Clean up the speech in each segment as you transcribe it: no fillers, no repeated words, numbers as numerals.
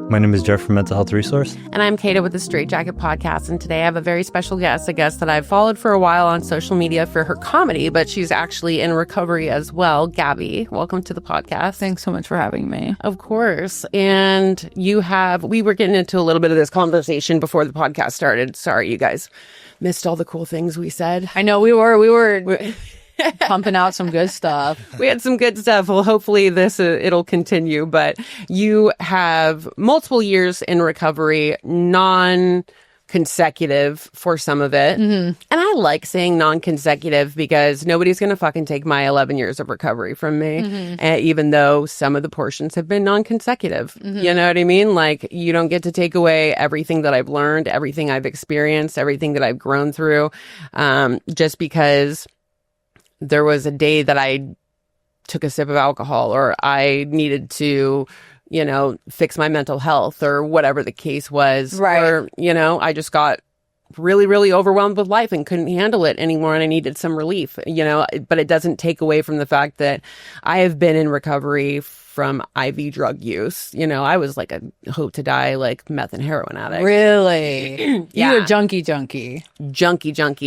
My name is Jeff from Mental Health Resource. And I'm Keta with the Straight Jacket Podcast. And today I have a very special guest, a guest that I've followed for a while on social media for her comedy, but she's actually in recovery as well. Gaby, welcome to the podcast. Thanks so much for having me. Of course. And we were getting into a little bit of this conversation before the podcast started. Sorry, you guys missed all the cool things we said. I know we were pumping out some good stuff. We had some good stuff. Well, hopefully it'll continue. But you have multiple years in recovery, non-consecutive for some of it. Mm-hmm. And I like saying non-consecutive because nobody's going to fucking take my 11 years of recovery from me, even though some of the portions have been non-consecutive. Mm-hmm. You know what I mean? Like, you don't get to take away everything that I've learned, everything I've experienced, everything that I've grown through, just because there was a day that I took a sip of alcohol or I needed to, fix my mental health or whatever the case was. Right. Or, I just got really, really overwhelmed with life and couldn't handle it anymore and I needed some relief, but it doesn't take away from the fact that I have been in recovery from IV drug use. I was like a hope to die, like meth and heroin addict. Really? Yeah. You were junkie. Junkie.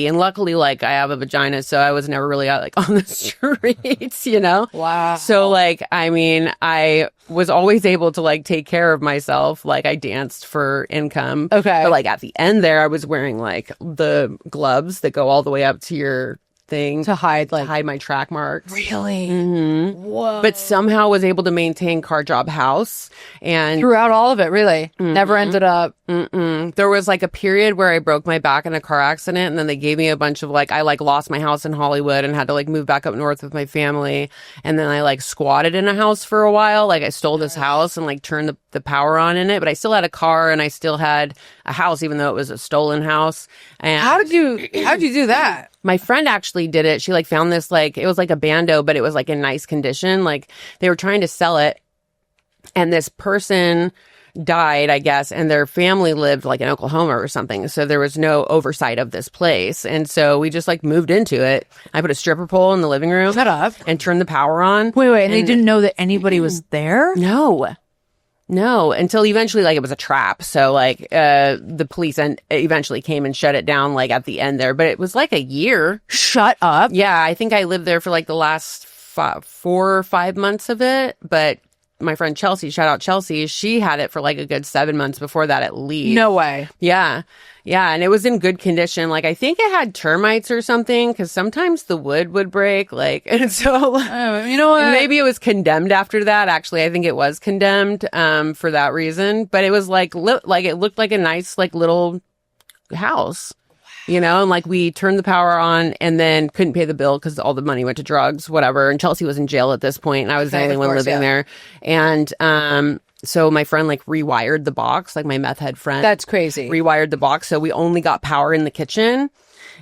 And luckily, like, I have a vagina, so I was never really out, like, on the streets, Wow. So, like, I mean, I was always able to, like, take care of myself. Like, I danced for income. Okay. But, like, at the end there, I was wearing, like, the gloves that go all the way up to your thing to hide my track marks. Really? Mm-hmm. Whoa. But somehow was able to maintain car job house and throughout all of it, really. Never ended up. There was like a period where I broke my back in a car accident and then they gave me a bunch of I lost my house in Hollywood and had to move back up north with my family. And then I squatted in a house for a while. I stole this house and turned the power on in it, but I still had a car and I still had a house, even though it was a stolen house. And How'd you do that? my friend actually did it. She found this it was a bando, but it was in nice condition. They were trying to sell it and this person died, I guess, and their family lived in Oklahoma or something. So there was no oversight of this place. And so we just moved into it. I put a stripper pole in the living room. Shut up. And turned the power on. Wait. And they didn't know that anybody was there? No, until eventually, it was a trap. So, the police eventually came and shut it down, at the end there. But it was a year. Shut up. Yeah, I think I lived there for, the last 4 or 5 months of it. But my friend Chelsea, shout out Chelsea, she had it for, a good 7 months before that at least. No way. Yeah. Yeah, and it was in good condition. I think it had termites or something, because sometimes the wood would break. And so, you know what? Maybe it was condemned after that. Actually, I think it was condemned for that reason. But it was it looked like a nice little house, and we turned the power on and then couldn't pay the bill because all the money went to drugs, whatever. And Chelsea was in jail at this point, and I was the only one living there. And so my friend rewired the box, my meth head friend. That's crazy. Rewired the box, so we only got power in the kitchen.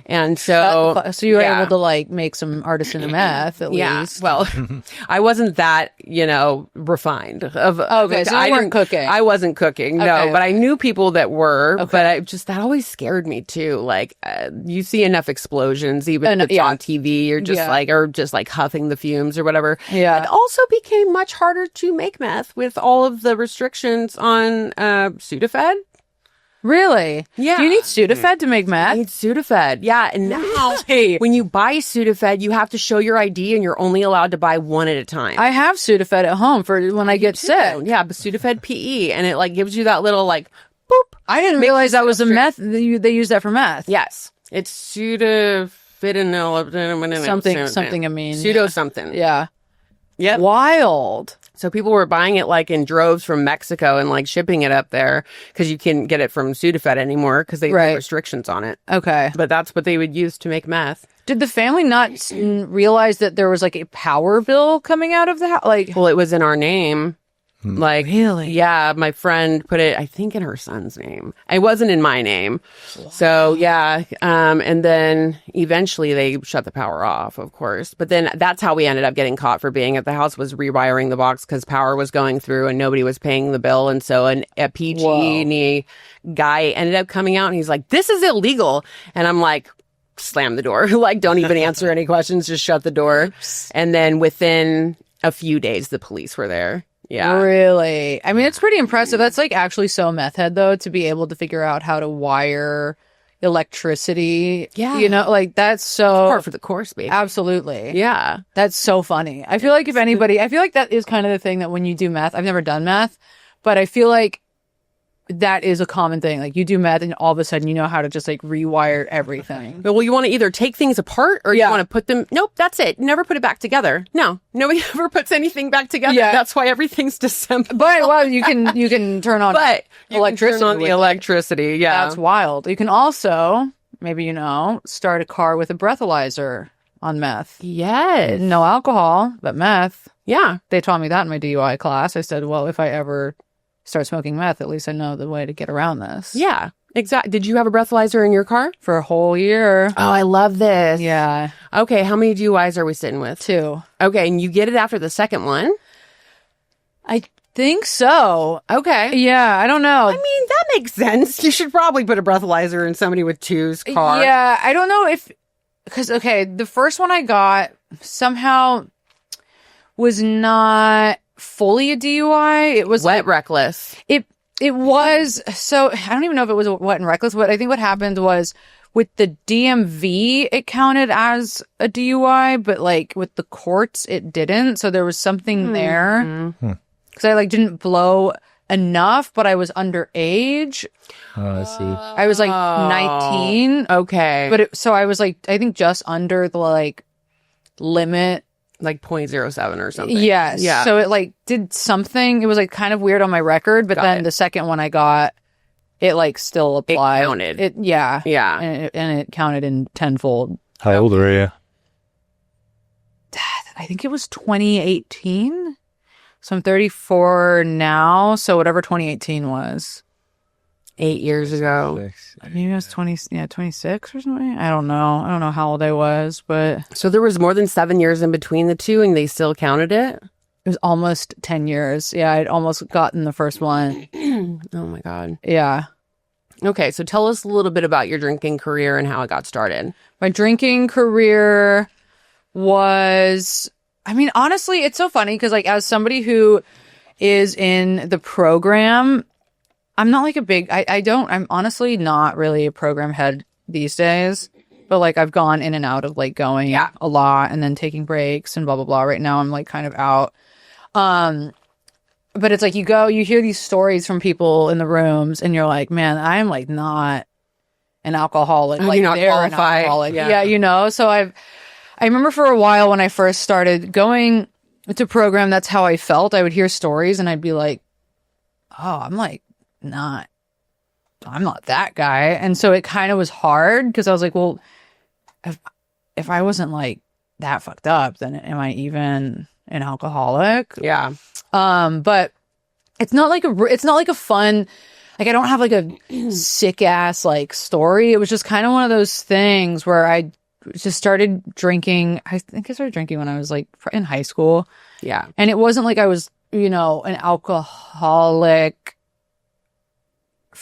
And so you were able to make some artisan meth at least. Well, I wasn't that, refined. Okay, so you weren't cooking. I wasn't cooking, no, but I knew people that were, but that always scared me too. You see enough explosions, even if it's on TV, you're just huffing the fumes or whatever. Yeah. It also became much harder to make meth with all of the restrictions on Sudafed. Really? Yeah. Do you need Sudafed to make meth? I need Sudafed. Yeah. And now, when you buy Sudafed, you have to show your ID and you're only allowed to buy one at a time. I have Sudafed at home for when I get sick. Yeah, but Sudafed PE. And it gives you that little boop. I didn't realize that was a meth. They use that for meth. Yes. It's Sudafed. Something amine. Pseudo something. Yeah. Yep. Wild. So people were buying it in droves from Mexico and shipping it up there because you can't get it from Sudafed anymore because they have restrictions on it. Okay. But that's what they would use to make meth. Did the family not realize that there was a power bill coming out of the house? Well, it was in our name. Really? Yeah, my friend put it, I think, in her son's name. It wasn't in my name. Wow. So, yeah. And then eventually they shut the power off, of course. But then that's how we ended up getting caught for being at the house, was rewiring the box because power was going through and nobody was paying the bill. And so a PG&E guy ended up coming out and he's like, "This is illegal." And I'm like, slam the door. Don't even answer any questions. Just shut the door. And then within a few days, the police were there. Yeah. Really? I mean, it's pretty impressive. That's like actually so meth head though, to be able to figure out how to wire electricity. Yeah. You know, like that's so Par for the course, baby. absolutely. Yeah. That's so funny. I feel like if anybody, I feel like that is kind of the thing that when you do meth, I've never done meth, but I feel like that is a common thing. Like you do meth and all of a sudden you know how to just like rewire everything. Well, you want to either take things apart or you want to put them. Nope, that's it. Never put it back together. No, nobody ever puts anything back together. Yeah. That's why everything's disassembled. But well, you can turn on But you electricity. can turn on the electricity. Yeah. That's wild. You can also, maybe you know, start a car with a breathalyzer on meth. Yes. No alcohol, but meth. Yeah. They taught me that in my DUI class. I said, well, if I ever start smoking meth, at least I know the way to get around this. Yeah. Exactly. Did you have a breathalyzer in your car? For a whole year. Oh, I love this. Yeah. Okay. How many DUIs are we sitting with? 2. Okay. And you get it after the second one? I think so. Okay. Yeah, I don't know. I mean, that makes sense. You should probably put a breathalyzer in somebody with 2's car. Yeah, I don't know if, because, okay, the first one I got somehow was not fully a DUI. It was Wet reckless. It was, so I don't even know if it was wet and reckless, but I think what happened was with the DMV, it counted as a DUI, but like with the courts, it didn't. So there was something there. Because I like didn't blow enough, but I was underage. Oh, I see. I was like 19. Okay. But so I was like, I think just under the like limit. Like 0.07 or something. Yes. Yeah. So it like did something. It was like kind of weird on my record, but then the second one I got, it like still applied. It counted. Yeah. Yeah. And it counted in tenfold. How old were you? I think it was 2018. So I'm 34 now. So whatever 2018 was. 8 years ago. Maybe I was 26 or something. I don't know. I don't know how old I was, but So there was more than 7 years in between the two and they still counted it? it was almost 10 years. Yeah, I'd almost gotten the first one. Oh my God. Yeah. Okay, so tell us a little bit about your drinking career and how it got started. My drinking career was, I mean, honestly, it's so funny because like as somebody who is in the program, I'm not like a big, I'm honestly not really a program head these days, but like I've gone in and out of like going a lot and then taking breaks and blah, blah, blah. Right now I'm like kind of out. But it's like you hear these stories from people in the rooms and you're like, man, I'm like not an alcoholic. Like you're not they're qualified. an alcoholic. Yeah, you know, so I remember for a while when I first started going to program, that's how I felt. I would hear stories and I'd be like, oh, I'm not that guy. And so it kind of was hard because I was like, well, if I wasn't like that fucked up, then am I even an alcoholic? Yeah. But it's not like a fun, like I don't have like a sick ass like story. It was just kind of one of those things where I just started drinking. I think I started drinking when I was like in high school. Yeah. And it wasn't like I was, you know, an alcoholic.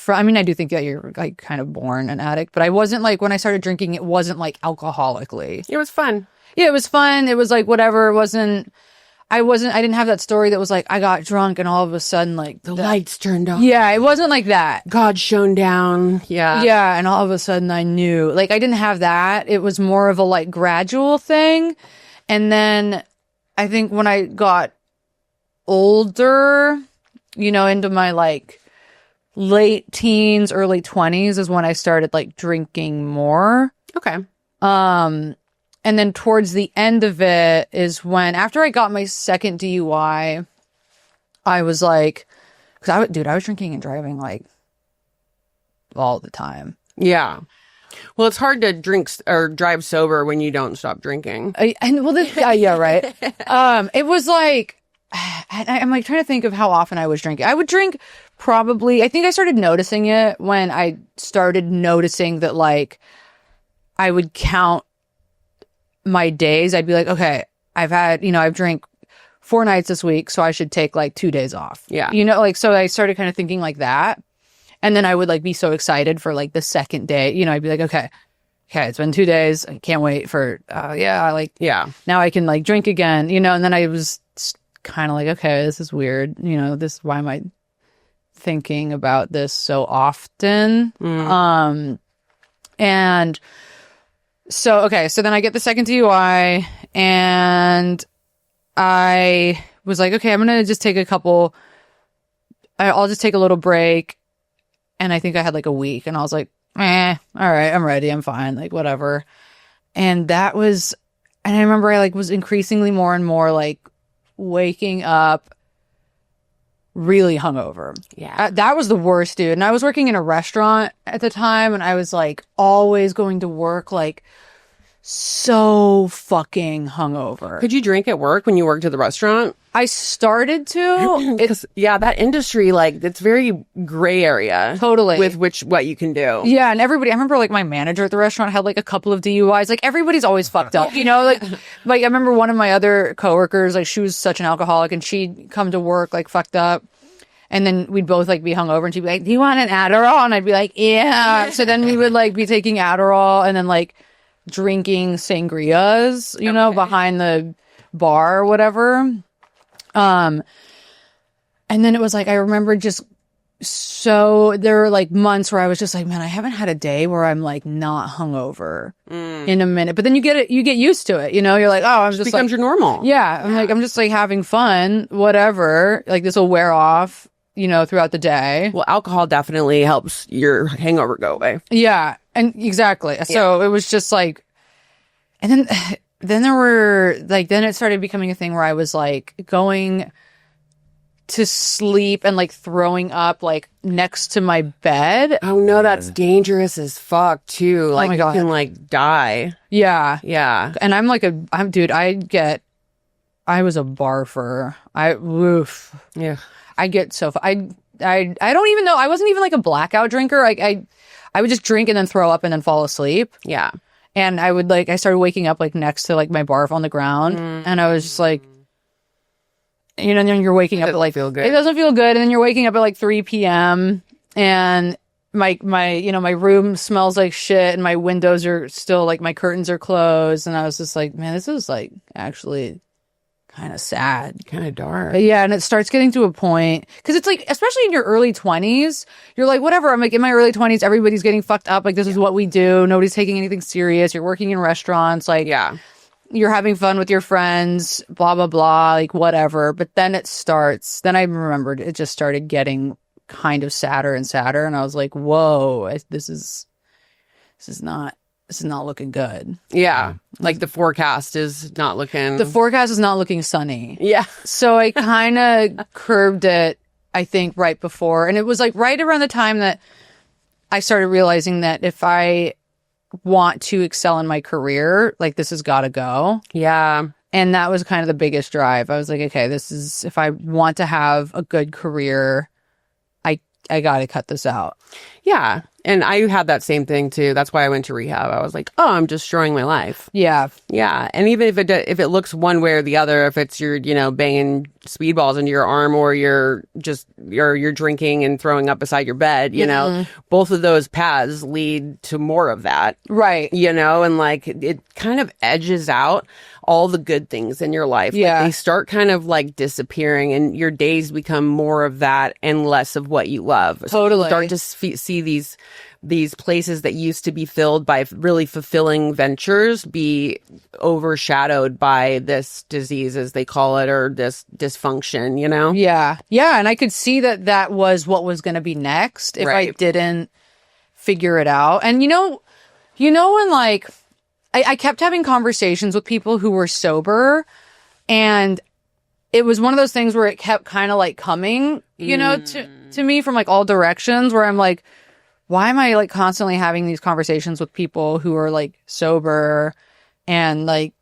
I mean, I do think that you're like kind of born an addict, but I wasn't like, when I started drinking, it wasn't like alcoholically. It was fun. Yeah, it was fun. It was like whatever. I didn't have that story that was like, I got drunk and all of a sudden like The lights turned off. Yeah, it wasn't like that. God shone down. Yeah. Yeah, and all of a sudden I knew. Like I didn't have that. It was more of a like gradual thing. And then I think when I got older, you know, into my like late teens, early 20s is when I started like drinking more. Okay. And then towards the end of it is when, after I got my second DUI, I was like, because I was drinking and driving like all the time. Yeah. Well, it's hard to drink or drive sober when you don't stop drinking. Yeah, right. It was like, I'm like trying to think of how often I was drinking. I would drink probably, I think I started noticing it when I started noticing that like I would count my days. I'd be like, okay, I've drank 4 nights this week, so I should take like 2 days off. Yeah. You know, like, so I started kind of thinking like that. And then I would like be so excited for like the second day, you know, I'd be like, okay, it's been 2 days. I can't wait for, now I can like drink again, you know, and then I was kind of like, okay, this is weird. You know, why am I thinking about this so often? And so, okay, so then I get the second DUI, and I was like, okay, I'm going to just take I'll just take a little break. And I think I had like a week, and I was like, all right, I'm ready. I'm fine. Like, whatever. And I remember I like was increasingly more and more like waking up really hungover. Yeah. That was the worst, dude. And I was working in a restaurant at the time, and I was like always going to work like so fucking hungover. Could you drink at work when you worked at the restaurant? I started to. That industry, like, it's very gray area. Totally. With what you can do. Yeah, and everybody, I remember like my manager at the restaurant had like a couple of DUIs. Like everybody's always fucked up, you know? Like I remember one of my other coworkers, like she was such an alcoholic, and she'd come to work like fucked up. And then we'd both like be hungover, and she'd be like, do you want an Adderall? And I'd be like, yeah. So then we would like be taking Adderall and then like drinking sangrias, you know, behind the bar or whatever. And then it was like, I remember just there were like months where I was just like, man, I haven't had a day where I'm like not hungover in a minute. But then you get used to it, you know, you're like, oh, I'm just becomes like, your normal. Yeah. I'm like, I'm just like having fun, whatever. Like this will wear off, you know, throughout the day. Well, alcohol definitely helps your hangover go away. Yeah. And exactly. So it was just like, and then there were like, then it started becoming a thing where I was like going to sleep and like throwing up like next to my bed. Oh no, that's dangerous as fuck too. Like, my God. you can like die. Yeah. Yeah. And I'm like dude, I was a barfer. Yeah. I get so, I don't even know. I wasn't even like a blackout drinker. I would just drink and then throw up and then fall asleep. Yeah. And I started waking up like next to like my barf on the ground. And I was just like, you know, and then you're waking up at like, feel good. It doesn't feel good. And then you're waking up at like 3 p.m. and my room smells like shit, and my windows are still like, my curtains are closed. And I was just like, man, this is like actually kind of sad. Kind of dark. But yeah, and it starts getting to a point, because it's like, especially in your early 20s, you're like, whatever. I'm like, in my early 20s, everybody's getting fucked up. Like, this is what we do. Nobody's taking anything serious. You're working in restaurants. Like, Yeah. you're having fun with your friends, blah, blah, blah, like whatever. But then then I remembered it just started getting kind of sadder and sadder. And I was like, whoa, this is not looking good. Yeah. Like the forecast is not looking. The forecast is not looking sunny. Yeah. So I kind of curbed it, I think, right before. And it was like right around the time that I started realizing that if I want to excel in my career, like this has got to go. Yeah. And that was kind of the biggest drive. I was like, okay, if I want to have a good career, I got to cut this out. Yeah. And I had that same thing too. That's why I went to rehab. I was like, oh, I'm destroying my life. Yeah. Yeah. And even if it looks one way or the other, if it's you're, you know, banging speedballs into your arm, or you're drinking and throwing up beside your bed, you know, both of those paths lead to more of that. Right. You know, and like it kind of edges out all the good things in your life. Yeah. Like, they start kind of like disappearing, and your days become more of that and less of what you love. Totally. Start to see these places that used to be filled by really fulfilling ventures be overshadowed by this disease, as they call it, or this dysfunction, you know? Yeah. Yeah. And I could see that was what was going to be next if I didn't figure it out. And you know, when like, I kept having conversations with people who were sober, and it was one of those things where it kept kind of like coming, you know, to me from like all directions, where I'm like, why am I like constantly having these conversations with people who are like sober? And like,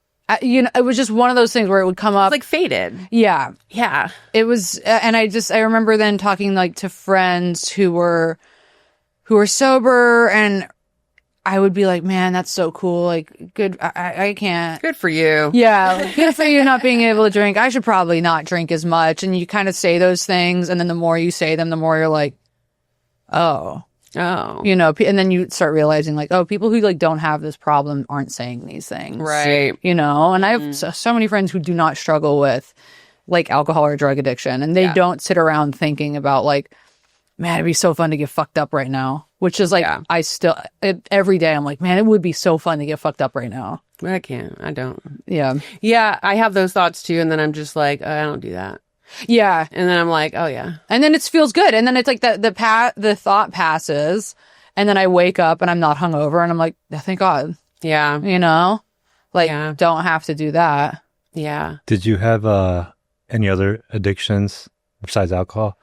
it was just one of those things where it would come up. Like faded. Yeah. Yeah. It was, and I remember then talking like to friends who were sober, and I would be like, man, that's so cool. Like, good. I can't. Good for you. Yeah. Like, good for you not being able to drink. I should probably not drink as much. And you kind of say those things. And then the more you say them, the more you're like, oh, you know, and then you start realizing like, oh, people who like don't have this problem aren't saying these things. Right. You know, and I have so many friends who do not struggle with like alcohol or drug addiction, and they don't sit around thinking about like, man, it'd be so fun to get fucked up right now. Which is like, I still, every day I'm like, man, it would be so fun to get fucked up right now. I can't. I don't. Yeah. Yeah, I have those thoughts too, and then I'm just like, I don't do that. Yeah. And then I'm like, oh yeah. And then it feels good. And then it's like the thought passes, and then I wake up and I'm not hungover, and I'm like, thank God. Yeah. You know? Like, don't have to do that. Yeah. Did you have any other addictions besides alcohol?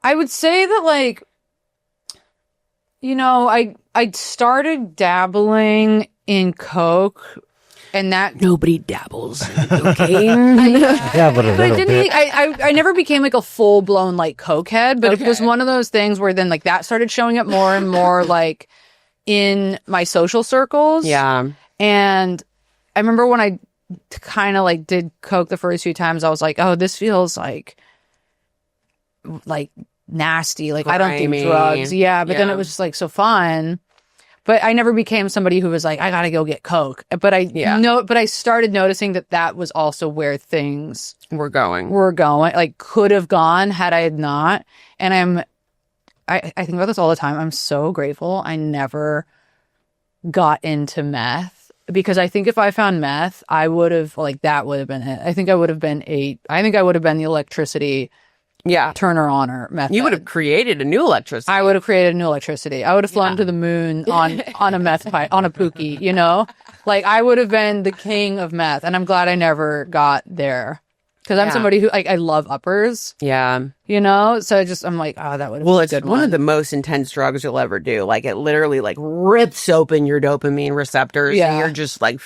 I would say that, like, you know, I started dabbling in coke, and that nobody dabbles in cocaine. Yeah, but a but I little didn't. bit. I never became like a full blown like cokehead, but it was one of those things where then like that started showing up more and more like in my social circles. Yeah. And I remember when I kind of like did coke the first few times, I was like, oh, this feels like nasty. Like, I don't do drugs. Yeah. But then it was just like so fun. But I never became somebody who was like, I gotta go get coke. But I started noticing that was also where things were going, like could have gone had I had not. And I think about this all the time. I'm so grateful I never got into meth, because I think if I found meth, I would have, like, that would have been it. I think I would have been the electricity turner on meth. You would have created a new electricity. I would have created a new electricity. I would have flown to the moon on a meth pipe, on a pookie, you know? Like, I would have been the king of meth, and I'm glad I never got there. Because I'm somebody who, like, I love uppers. Yeah. You know? So I'm like, oh, that would have been a good one. One of the most intense drugs you'll ever do. Like, it literally, like, rips open your dopamine receptors. Yeah. And you're just like,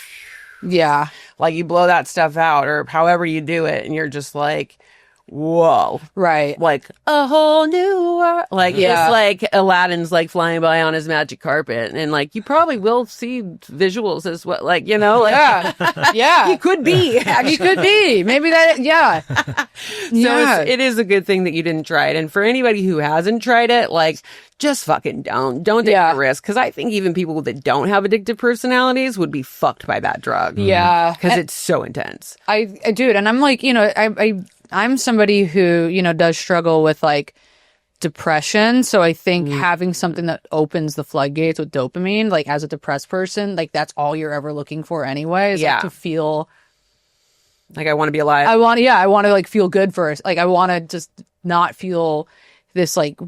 yeah. Like, you blow that stuff out, or however you do it, and you're just like, whoa. Right. Like, a whole new world. Like, just like Aladdin's like flying by on his magic carpet. And like, you probably will see visuals as well. Like, you know, like, yeah. You could be. You could be. Maybe that, So it is a good thing that you didn't try it. And for anybody who hasn't tried it, like, just fucking don't take the risk. Because I think even people that don't have addictive personalities would be fucked by that drug. Yeah. Because it's so intense. I do it. And I'm like, you know, I'm somebody who, you know, does struggle with like depression. So I think having something that opens the floodgates with dopamine, like as a depressed person, like that's all you're ever looking for anyway, is like to feel like I want to be alive. I want to like feel good first. Like I want to just not feel this like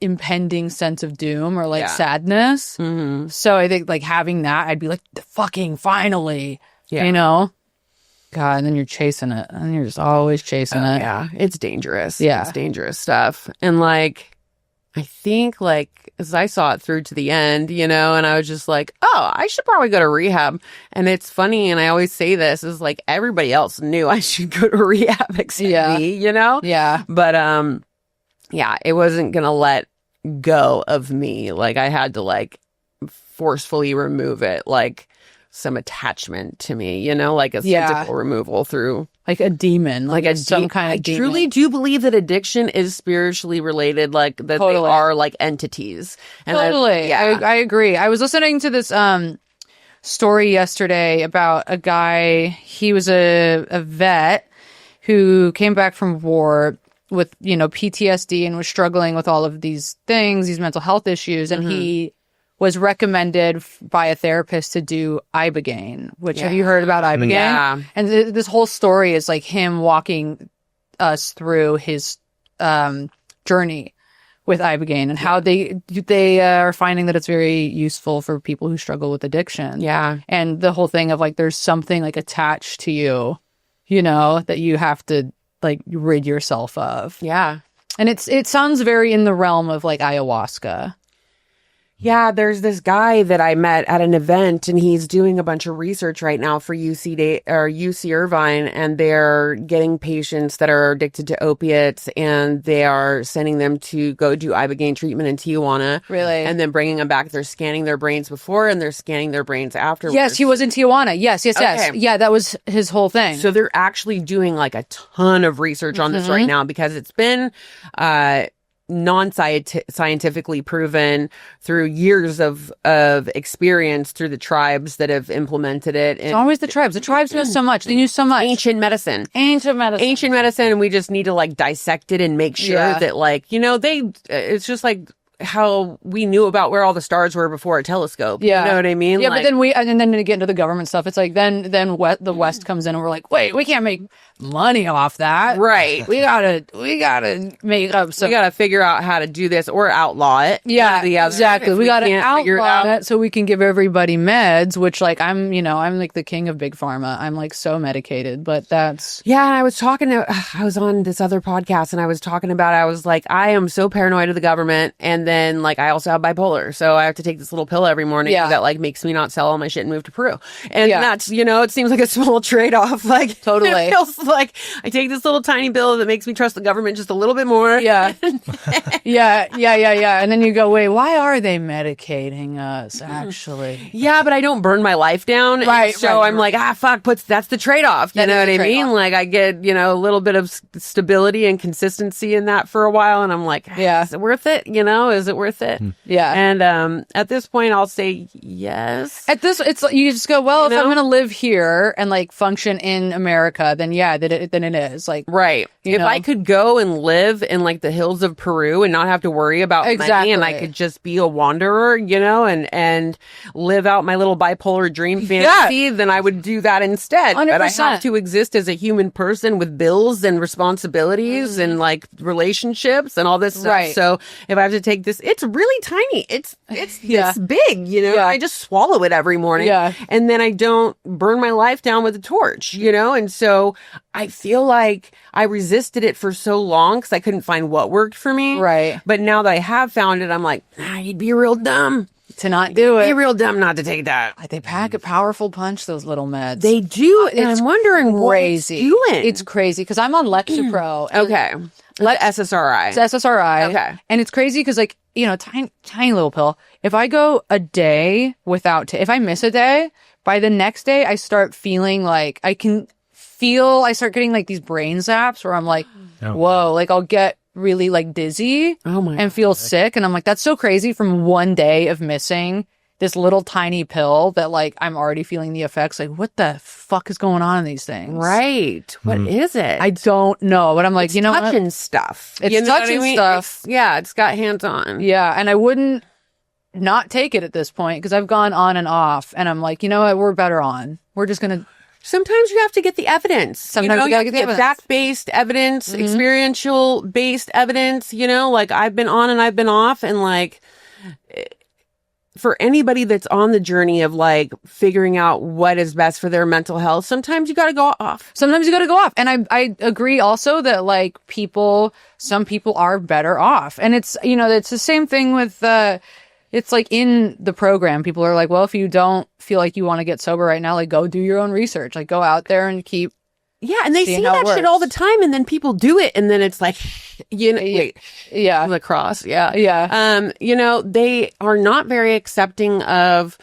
impending sense of doom or like sadness. Mm-hmm. So I think like having that, I'd be like, fucking finally, you know? God, and then you're chasing it, and you're just always chasing it. Yeah, it's dangerous. Yeah, it's dangerous stuff. And like, I think like as I saw it through to the end, you know, and I was just like, oh, I should probably go to rehab. And it's funny, and I always say this is like everybody else knew I should go to rehab except me, you know. Yeah, but it wasn't gonna let go of me. Like I had to like forcefully remove it, like some attachment to me, you know, like a physical removal through like a demon, like some kind of demon. I truly do believe that addiction is spiritually related, like that they are like entities. And I agree. I was listening to this story yesterday about a guy. He was a vet who came back from war with, you know, PTSD and was struggling with all of these things, these mental health issues, and he was recommended by a therapist to do Ibogaine, which have you heard about Ibogaine? Yeah. And this whole story is like him walking us through his journey with Ibogaine and how they are finding that it's very useful for people who struggle with addiction. Yeah. And the whole thing of like there's something like attached to you, you know, that you have to like rid yourself of. Yeah. And it sounds very in the realm of like ayahuasca. Yeah, there's this guy that I met at an event, and he's doing a bunch of research right now for UC Irvine, and they're getting patients that are addicted to opiates, and they are sending them to go do Ibogaine treatment in Tijuana. Really? And then bringing them back. They're scanning their brains before, and they're scanning their brains afterwards. Yes, he was in Tijuana. Yes. Okay. Yeah, that was his whole thing. So they're actually doing like a ton of research on this right now, because it's been non-scientifically proven through years of experience through the tribes that have implemented it. It's always the tribes. The tribes know so much. They knew so much. Ancient medicine. Ancient medicine. And we just need to like dissect it and make sure that like, it's just like how we knew about where all the stars were before a telescope. Yeah. You know what I mean? Yeah, like, but then to get into the government stuff, it's like then the West comes in and we're like, wait, we can't make money off that. Right. We gotta make up some. We gotta figure out how to do this or outlaw it. Yeah, exactly. We gotta outlaw it so we can give everybody meds, which like I'm like the king of big pharma. I'm like so medicated, but that's. Yeah, I was on this other podcast and I was talking about, I was like, I am so paranoid of the government, and then like I also have bipolar, so I have to take this little pill every morning that like makes me not sell all my shit and move to Peru. And that's, it seems like a small trade-off. Like totally. It feels like I take this little tiny pill that makes me trust the government just a little bit more. Yeah. Yeah. And then you go, wait, why are they medicating us actually? Yeah, but I don't burn my life down. Right. So I'm like, fuck, that's the trade-off. You know what I mean? Like I get, a little bit of stability and consistency in that for a while. And I'm like, is it worth it? Is it worth it? Yeah. And at this point, I'll say yes. It's you just go, well, if I'm going to live here and like function in America, then then it is like right. If I could go and live in like the hills of Peru and not have to worry about money, and I could just be a wanderer, and live out my little bipolar dream fantasy, then I would do that instead. 100%. But I have to exist as a human person with bills and responsibilities and like relationships and all this stuff. Right. So if I have to take this, it's really tiny. It's this big, I just swallow it every morning. Yeah. And then I don't burn my life down with a torch, and so I feel like I resisted it for so long because I couldn't find what worked for me. Right. But now that I have found it, I'm like, you'd be real dumb to not do it. Be real dumb not to take that. They pack a powerful punch, those little meds. They do. And I'm wondering crazy. what it's doing. It's crazy because I'm on Lexapro. Okay. SSRI. It's SSRI. Okay. And it's crazy because like, tiny little pill. If I go a day without, if I miss a day, by the next day, I start feeling like I start getting like these brain zaps where I'm like, whoa, like I'll get really like dizzy and feel sick. And I'm like, that's so crazy from one day of missing this little tiny pill that like I'm already feeling the effects. Like, what the fuck is going on in these things? Right. What is it? I don't know. But I'm like, it's touching stuff. It's touching stuff. It's got hands on. Yeah. And I wouldn't not take it at this point because I've gone on and off. And I'm like, you know what? We're better on. We're just going to. Sometimes you have to get the evidence. Sometimes you gotta get the evidence. Fact-based evidence, experiential-based evidence, like I've been on and I've been off. And like, for anybody that's on the journey of like figuring out what is best for their mental health, sometimes you got to go off. And I agree also that like some people are better off. And it's, it's the same thing with, it's like in the program, people are like, well, if you don't feel like you want to get sober right now, like go do your own research, like go out there and keep. Yeah. And they say that shit all the time. And then people do it. And then it's like, lacrosse. Yeah. Yeah. They are not very accepting of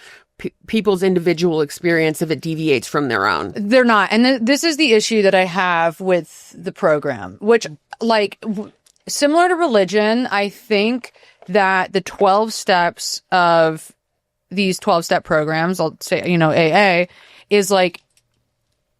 people's individual experience if it deviates from their own. They're not. And this is the issue that I have with the program, which like similar to religion, I think that the 12 steps of these 12-step programs, I'll say, AA, is like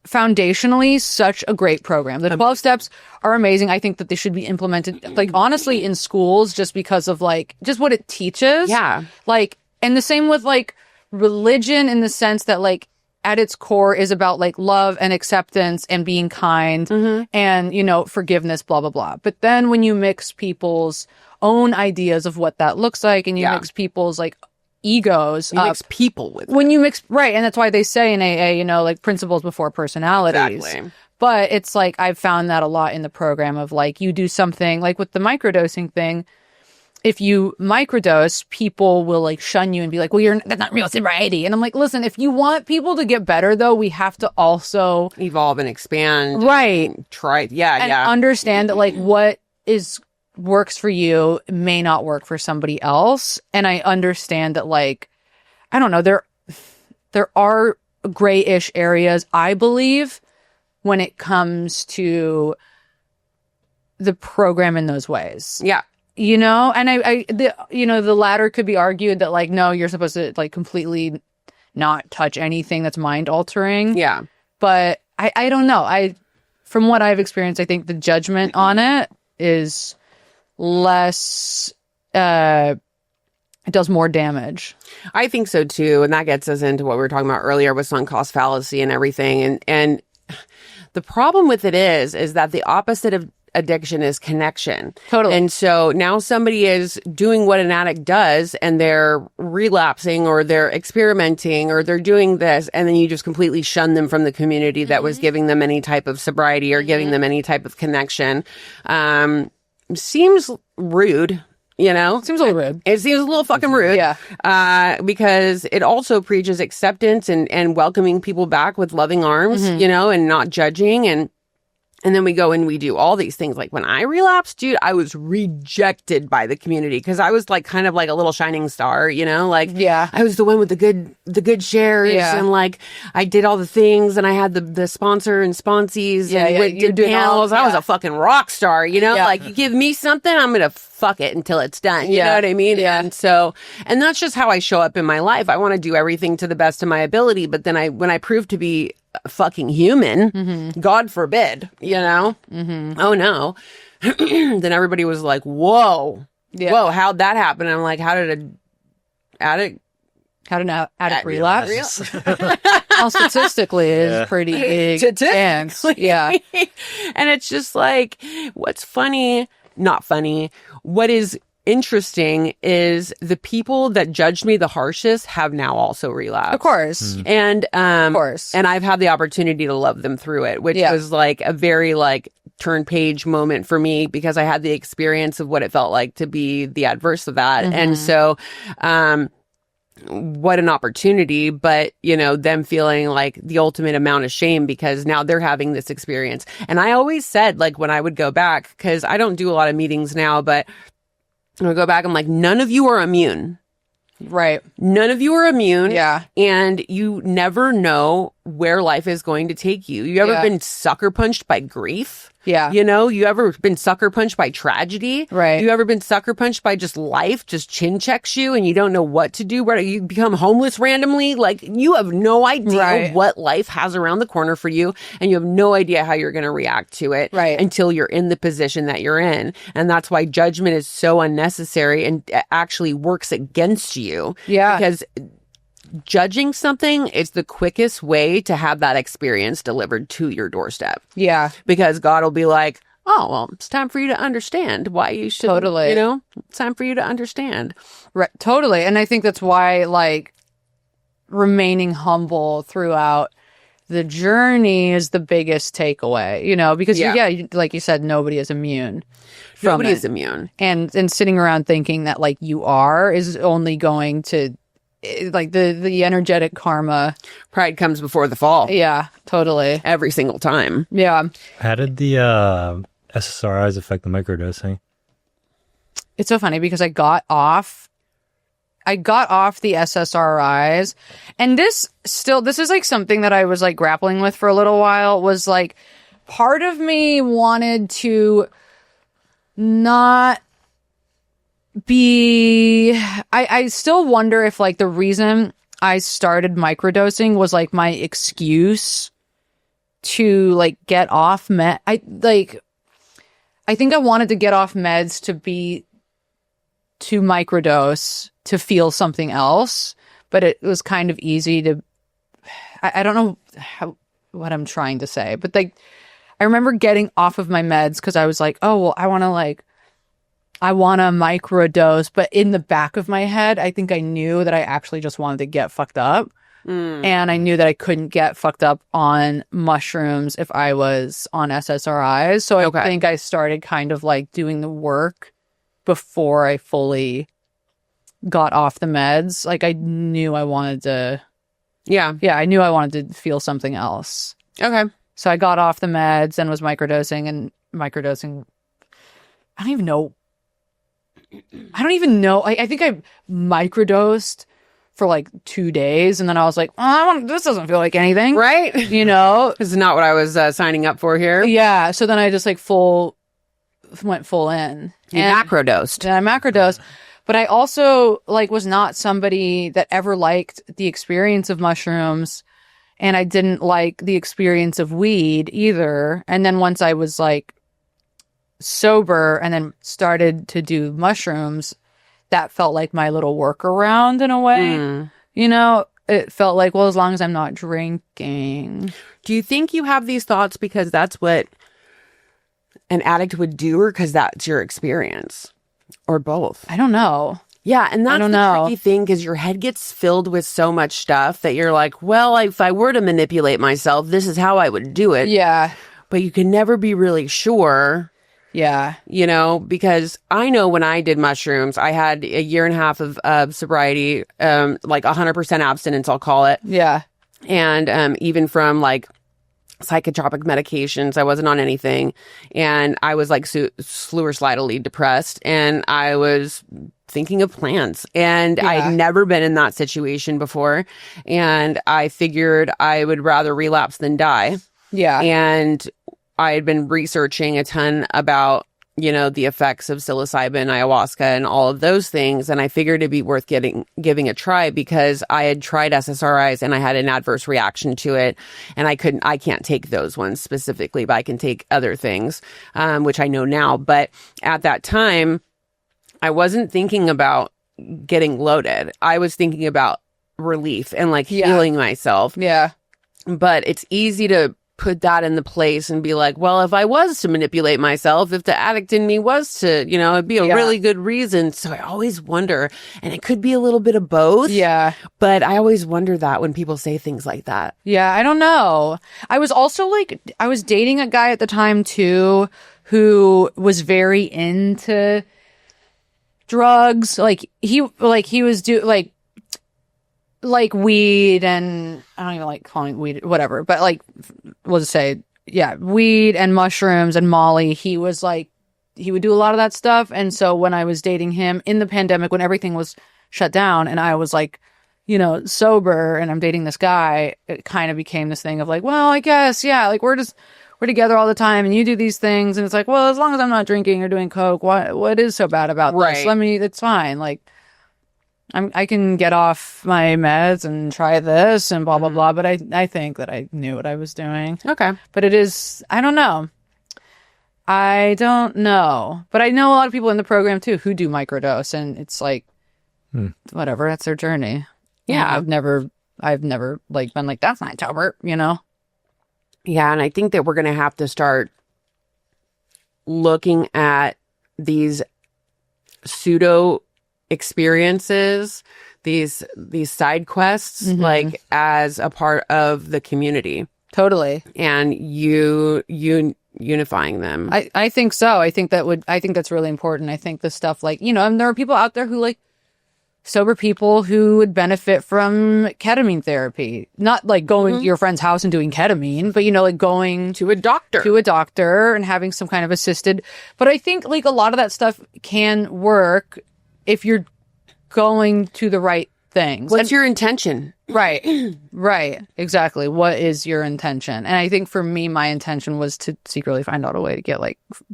foundationally such a great program. The 12 steps are amazing. I think that they should be implemented, like honestly, in schools just because of like, just what it teaches. Yeah. Like, and the same with like religion in the sense that like at its core is about like love and acceptance and being kind and, forgiveness, blah, blah, blah. But then when you mix people's own ideas of what that looks like and you mix people's like egos mix people with when you mix right, and that's why they say in AA like principles before personalities. Exactly. But it's like I've found that a lot in the program of like you do something like with the microdosing thing, if you microdose, people will like shun you and be like, well, that's not real sobriety. And I'm like, listen, if you want people to get better though, we have to also evolve and expand. Right. Try. Yeah. And understand that like what works for you may not work for somebody else. And I understand that like, I don't know, there are grayish areas, I believe, when it comes to the program in those ways. Yeah. You know, and the latter could be argued that like, no, you're supposed to like completely not touch anything that's mind altering. Yeah. But I don't know. From what I've experienced, I think the judgment on it is less, it does more damage. I think so too. And that gets us into what we were talking about earlier with sunk cost fallacy and everything. And the problem with it is that the opposite of addiction is connection. Totally. And so now somebody is doing what an addict does and they're relapsing or they're experimenting or they're doing this, and then you just completely shun them from the community that was giving them any type of sobriety or giving them any type of connection. Seems rude. You know? Seems a little rude. It seems a little fucking rude. Yeah. Because it also preaches acceptance and welcoming people back with loving arms, you know, and not judging. And then we go and we do all these things. Like when I relapsed, dude, I was rejected by the community because I was like kind of like a little shining star, you know, like I was the one with the good shares and like I did all the things and I had the sponsor and sponsees and did panels. I was a fucking rock star, you know, like you give me something, I'm going to fuck it until it's done. You know what I mean? Yeah. And so, and that's just how I show up in my life. I want to do everything to the best of my ability. But then when I prove to be fucking human, God forbid, you know, oh no, then everybody was like, whoa, how'd that happen? And I'm like, how did an addict relapse? Well, statistically, it is pretty big. Thanks. Yeah. And it's just like, what's funny, not funny, what is interesting is the people that judged me the harshest have now also relapsed. Of course. And of course. And I've had the opportunity to love them through it, which was like a very like turn page moment for me because I had the experience of what it felt like to be the adverse of that. And so what an opportunity, but you know, them feeling like the ultimate amount of shame because now they're having this experience. And I always said, like, when I would go back, because I don't do a lot of meetings now, but I'll go back, I'm like, none of you are immune. Right. None of you are immune. Yeah. And you never know where life is going to take you. You ever been sucker punched by grief? Yeah. You know, you ever been sucker punched by tragedy? Right. You ever been sucker punched by just life just chin checks you and you don't know what to do? Where you become homeless randomly? Like you have no idea what life has around the corner for you and you have no idea how you're going to react to it until you're in the position that you're in. And that's why judgment is so unnecessary and actually works against you. Yeah. Because judging something is the quickest way to have that experience delivered to your doorstep. Yeah. Because God will be like, oh, well, it's time for you to understand why you should, you know, it's time for you to understand. Right. Totally. And I think that's why, like, remaining humble throughout the journey is the biggest takeaway, you know, because, like you said, nobody is immune. Nobody is immune. And sitting around thinking that, like, you are is only going to, like the energetic karma. Pride comes before the fall. Yeah, totally. Every single time. Yeah. How did the SSRIs affect the microdosing? It's so funny because I got off the SSRIs, and this is like something that I was like grappling with for a little while. Was like part of me wanted to not I still wonder if like the reason I started microdosing was like my excuse to like get off I think I wanted to get off meds to microdose to feel something else, but it was kind of easy to I don't know what I'm trying to say, but like I remember getting off of my meds because I was like, oh well, I want to microdose, but in the back of my head, I think I knew that I actually just wanted to get fucked up. And I knew that I couldn't get fucked up on mushrooms if I was on SSRIs. So I think I started kind of like doing the work before I fully got off the meds. Like I knew I wanted to... Yeah, I knew I wanted to feel something else. Okay. So I got off the meds and was microdosing, and microdosing... I don't even know. I think I microdosed for like 2 days, and then I was like, this doesn't feel like anything. Right? You know? This is not what I was signing up for here. Yeah. So then I just like full went full in. You macrodosed. And I macrodosed. But I also like was not somebody that ever liked the experience of mushrooms, and I didn't like the experience of weed either. And then once I was like sober and then started to do mushrooms, that felt like my little workaround in a way. You know, it felt like, well, as long as I'm not drinking. Do you think you have these thoughts because that's what an addict would do, or because that's your experience, or both? I don't know. Yeah, and that's the tricky thing, because your head gets filled with so much stuff that you're like, well, if I were to manipulate myself, this is how I would do it. Yeah. But you can never be really sure. Yeah. You know, because I know when I did mushrooms, I had a year and a half of sobriety, like 100% abstinence, I'll call it. Yeah. And even from like psychotropic medications, I wasn't on anything. And I was like slew or slidily depressed. And I was thinking of plans. And I'd never been in that situation before. And I figured I would rather relapse than die. Yeah. And I had been researching a ton about, you know, the effects of psilocybin, ayahuasca, and all of those things. And I figured it'd be worth giving a try, because I had tried SSRIs and I had an adverse reaction to it. And I can't take those ones specifically, but I can take other things, which I know now. But at that time, I wasn't thinking about getting loaded. I was thinking about relief and like healing myself. Yeah. But it's easy to put that in the place and be like, well, if I was to manipulate myself, if the addict in me was to, you know, it'd be a really good reason. So I always wonder, and it could be a little bit of both. Yeah. But I always wonder that when people say things like that. Yeah. I don't know. I was also like, I was dating a guy at the time too, who was very into drugs. Like he was like weed, and I don't even like calling it weed, whatever, but like, we'll just say, weed and mushrooms and Molly. He was like, he would do a lot of that stuff. And so when I was dating him in the pandemic, when everything was shut down and I was like, you know, sober, and I'm dating this guy, it kind of became this thing of like, well, I guess, like we're together all the time and you do these things. And it's like, well, as long as I'm not drinking or doing coke, what is so bad about this? It's fine. Like, I can get off my meds and try this and blah, blah, blah. But I think that I knew what I was doing. Okay. But it is, I don't know. But I know a lot of people in the program too who do microdose, and it's like, whatever, that's their journey. Yeah. I've never like been like, that's not sober, you know? Yeah. And I think that we're going to have to start looking at these pseudo experiences, these side quests, like as a part of the community. Totally. And unifying them. I think so. I think that's really important. I think the stuff like, you know, and there are people out there who like sober people who would benefit from ketamine therapy. Not like going to your friend's house and doing ketamine, but, you know, like going to a doctor and having some kind of assisted. But I think like a lot of that stuff can work if you're going to the right things. What's your intention? Right. Right. Exactly. What is your intention? And I think for me, my intention was to secretly find out a way to get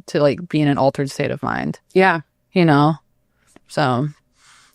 to be in an altered state of mind. Yeah. You know? So.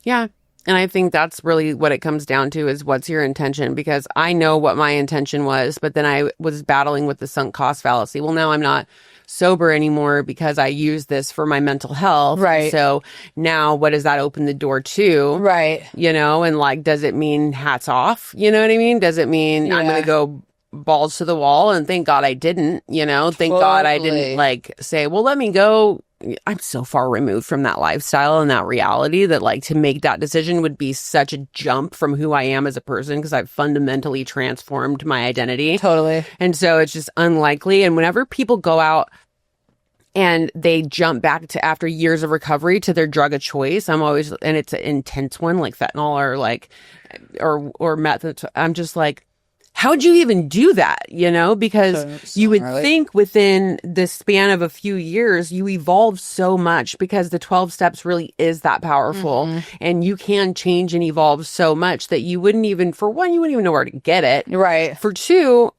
Yeah. And I think that's really what it comes down to, is what's your intention? Because I know what my intention was, but then I was battling with the sunk cost fallacy. Well, now I'm not sober anymore because I use this for my mental health. Right. So now what does that open the door to? Right. You know, and like, does it mean hats off? You know what I mean? Does it mean I'm going to go balls to the wall? And thank God I didn't, you know, thank God I didn't like say, well, let me go. I'm so far removed from that lifestyle and that reality that like to make that decision would be such a jump from who I am as a person, because I've fundamentally transformed my identity. Totally. And so it's just unlikely. And whenever people go out and they jump back to, after years of recovery, to their drug of choice, I'm always, and it's an intense one like fentanyl or like, or meth, I'm just like, how'd you even do that? You know, because you would think within the span of a few years, you evolve so much, because the 12 steps really is that powerful. And you can change and evolve so much that you wouldn't even, for one, you wouldn't even know where to get it. Right. For two,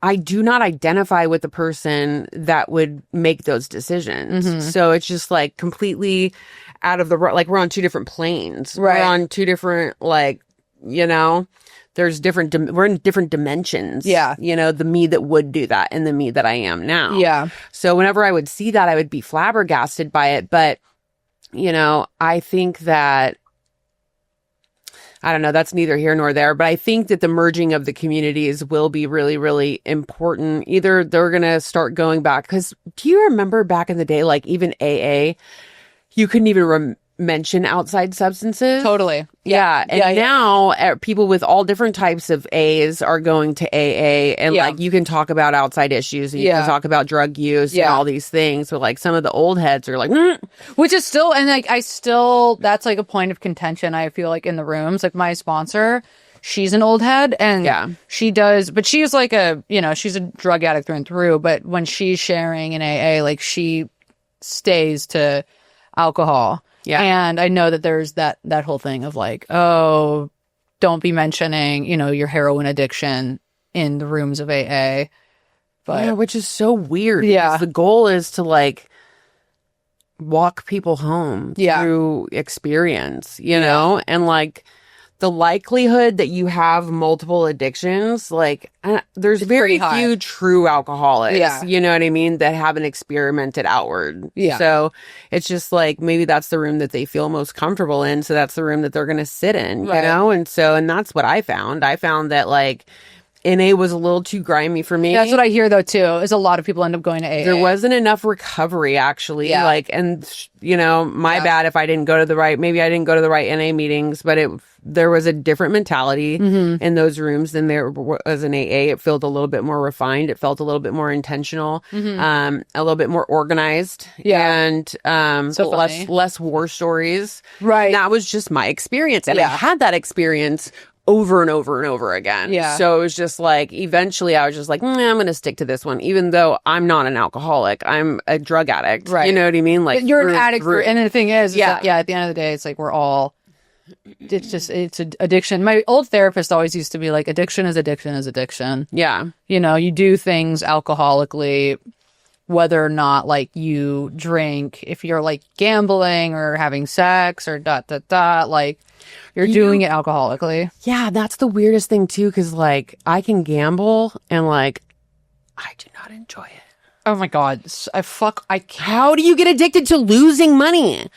I do not identify with the person that would make those decisions. So it's just like completely out of the, like we're on two different planes. Right. We're on two different, like, you know, there's different, we're in different dimensions. Yeah. You know, the me that would do that and the me that I am now. Yeah. So whenever I would see that, I would be flabbergasted by it. But, you know, I think that, I don't know, that's neither here nor there, but I think that the merging of the communities will be really, really important. Either they're going to start going back, because do you remember back in the day, like even AA, you couldn't even mention outside substances? Totally. Yeah. And now people with all different types of A's are going to AA, and like you can talk about outside issues, and you can talk about drug use and all these things. So like some of the old heads are like, which is still, and like that's like a point of contention, I feel like, in the rooms. Like my sponsor, she's an old head, and she does, but she's like she's a drug addict through and through. But when she's sharing in AA, like she stays to alcohol. Yeah. And I know that there's that whole thing of like, oh, don't be mentioning, your heroin addiction in the rooms of AA. But yeah, which is so weird. Yeah. The goal is to like walk people home through experience, you know? And like the likelihood that you have multiple addictions, like there's very few true alcoholics, you know what I mean, that haven't experimented outward. Yeah. So it's just like, maybe that's the room that they feel most comfortable in. So that's the room that they're going to sit in, you know? And that's what I found. I found that like NA was a little too grimy for me. That's what I hear though too, is a lot of people end up going to AA. There wasn't enough recovery actually. Yeah. Like, and my bad if I didn't go to the right NA meetings, but there was a different mentality in those rooms than there was in AA. It felt a little bit more refined. It felt a little bit more intentional, a little bit more organized, and less war stories. Right. And that was just my experience, and I had that experience over and over and over again. Yeah. So it was just like, eventually I was just like, I'm going to stick to this one, even though I'm not an alcoholic. I'm a drug addict. Right. You know what I mean? Like, you're an addict. And the thing is that, at the end of the day, it's like, it's an addiction. My old therapist always used to be like, addiction is addiction is addiction. Yeah. You do things alcoholically, whether or not like you drink, if you're like gambling or having sex or like you're doing it alcoholically. Yeah, that's the weirdest thing too, because like I can gamble and like I do not enjoy it. Oh my god, I can't. How do you get addicted to losing money?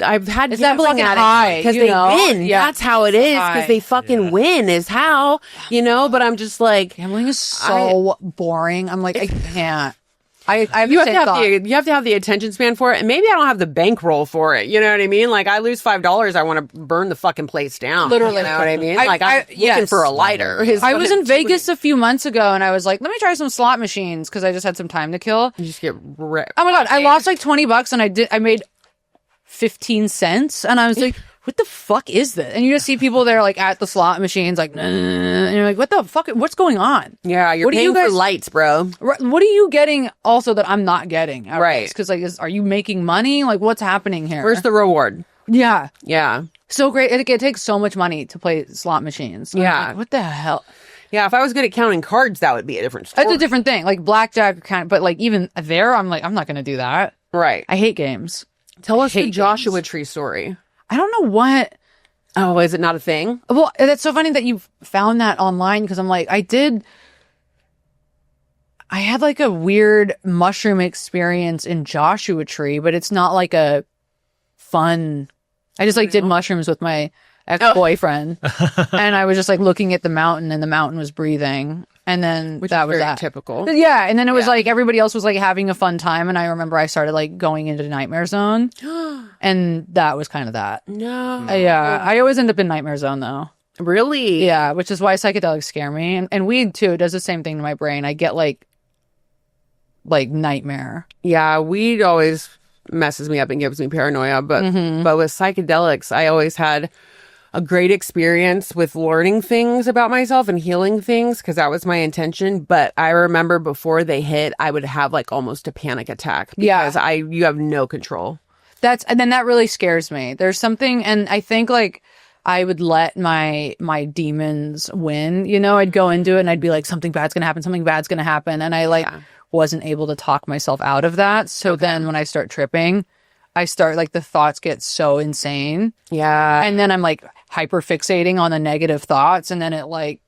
I've had gambling addicts because they win. Yeah. That's how it is, because they fucking win is how, but I'm just like, gambling is so boring. I'm like, I can't. You have to have the attention span for it, and maybe I don't have the bankroll for it. You know what I mean? Like I lose $5, I want to burn the fucking place down. Literally, you know what I mean? I'm looking for a lighter. I was in Vegas a few months ago, and I was like, let me try some slot machines because I just had some time to kill. You just get ripped. Oh my god, I lost like $20, and I made 15 cents, and I was like, what the fuck is this? And you just see people there like at the slot machines, like, and you're like, what the fuck? What's going on? Yeah, you're paying for lights, bro. What are you getting also that I'm not getting? Right. Because like, are you making money? Like, what's happening here? Where's the reward? Yeah. Yeah. So great. It takes so much money to play slot machines. Yeah. Like, what the hell? Yeah, if I was good at counting cards, that would be a different story. That's a different thing. Like blackjack, but like even there, I'm like, I'm not going to do that. Right. I hate games. Tell us the Joshua Tree story. I don't know what. Oh, is it not a thing? Well, that's so funny that you found that online, because I'm like, I had like a weird mushroom experience in Joshua Tree, but it's not like a fun. I just like did mushrooms with my ex-boyfriend, and I was just like looking at the mountain, and the mountain was breathing. And then which that was was very typical. Yeah. And then it was like everybody else was like having a fun time. And I remember I started like going into Nightmare Zone. And that was kind of that. No. Yeah. I always end up in Nightmare Zone though. Really? Yeah. Which is why psychedelics scare me. And weed too does the same thing to my brain. I get like nightmare. Yeah. Weed always messes me up and gives me paranoia. But with psychedelics, I always had a great experience with learning things about myself and healing things, because that was my intention. But I remember before they hit, I would have like almost a panic attack because you have no control. And then that really scares me. There's something, and I think like I would let my demons win. You know, I'd go into it and I'd be like, something bad's gonna happen, something bad's gonna happen, and I like wasn't able to talk myself out of that. So then when I start tripping, I start like the thoughts get so insane. Yeah. And then I'm like hyper fixating on the negative thoughts, and then it like